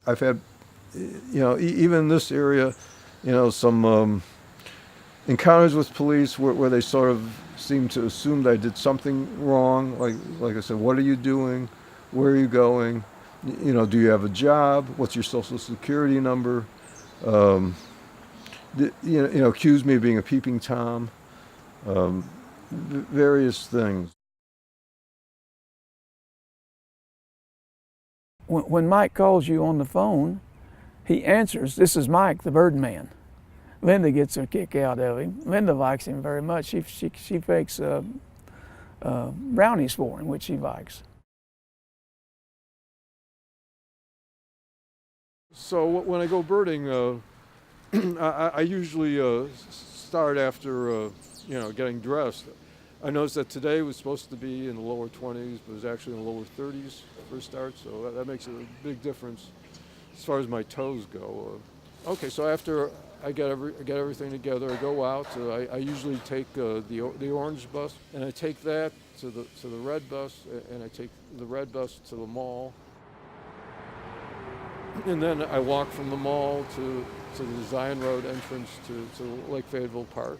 I've had, even in this area, some encounters with police where they sort of seem to assume that I did something wrong. Like I said, what are you doing? Where are you going? Do you have a job? What's your social security number? Um, accuse me of being a peeping tom. Um, Various things. When Mike calls you on the phone, he answers, "This is Mike, the Birdman." Linda gets a kick out of him. Linda likes him very much. She bakes brownies for him, which he likes. So when I go birding, I usually start after getting dressed. I noticed that today was supposed to be in the lower 20s, but it was actually in the lower 30s for a start. So that makes a big difference as far as my toes go. Okay, so after I get everything together, I go out. I usually take the orange bus, and I take that to the red bus, and I take the red bus to the mall, and then I walk from the mall to the Zion Road entrance to Lake Fayetteville Park.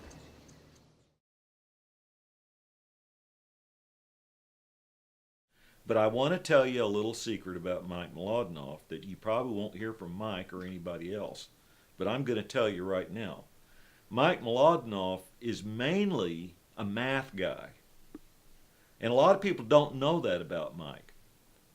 But I want to tell you a little secret about Mike Mlodinoff that you probably won't hear from Mike or anybody else. But I'm going to tell you right now. Mike Mlodinoff is mainly a math guy. And a lot of people don't know that about Mike.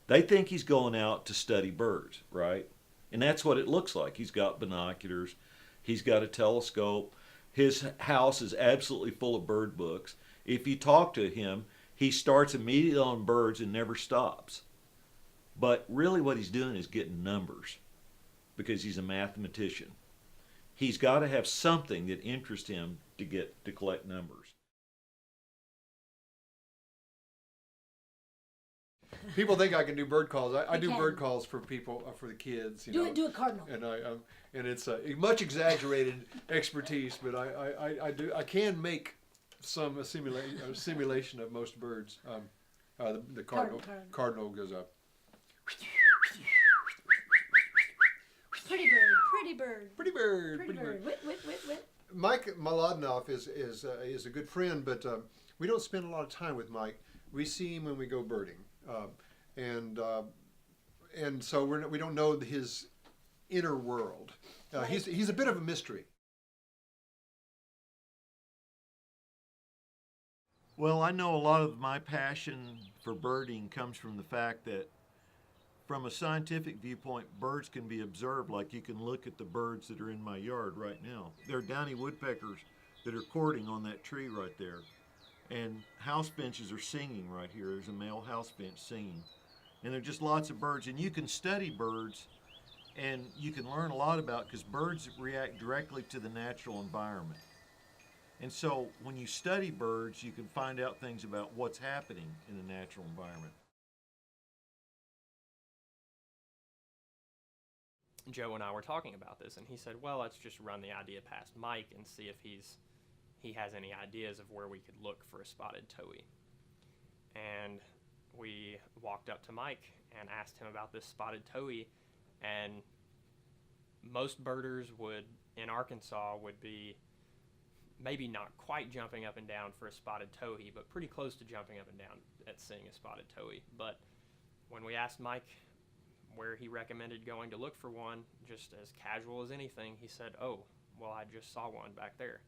They think he's going out to study birds, right? And that's what it looks like. He's got binoculars, he's got a telescope. His house is absolutely full of bird books. If you talk to him, he starts immediately on birds and never stops. But really, what he's doing is getting numbers because he's a mathematician. He's got to have something that interests him to collect numbers. People think I can do bird calls. I You do can. bird calls for people, for the kids. Do it, do it, Cardinal. And and it's a much exaggerated expertise, but I can make a simulation of most birds. The cardinal goes up. Pretty bird, pretty bird, Pretty bird, pretty bird. Wit, wit, wit, wit. Mike Malodnoff is a good friend, but we don't spend a lot of time with Mike. We see him when we go birding, and so we don't know his inner world. He's a bit of a mystery. Well, I know a lot of my passion for birding comes from the fact that, from a scientific viewpoint, birds can be observed. Like you can look at the birds that are in my yard right now. They're downy woodpeckers that are courting on that tree right there. And house finches are singing right here. There's a male house finch singing. And there are just lots of birds. And you can study birds and you can learn a lot about, because birds react directly to the natural environment. And so when you study birds, you can find out things about what's happening in the natural environment. Joe and I were talking about this, and he said, "Well, let's just run the idea past Mike and see if he has any ideas of where we could look for a spotted towhee." And we walked up to Mike and asked him about this spotted towhee, and most birders in Arkansas would be maybe not quite jumping up and down for a spotted towhee, but pretty close to jumping up and down at seeing a spotted towhee. But when we asked Mike where he recommended going to look for one, just as casual as anything, he said, "Oh, well, I just saw one back there."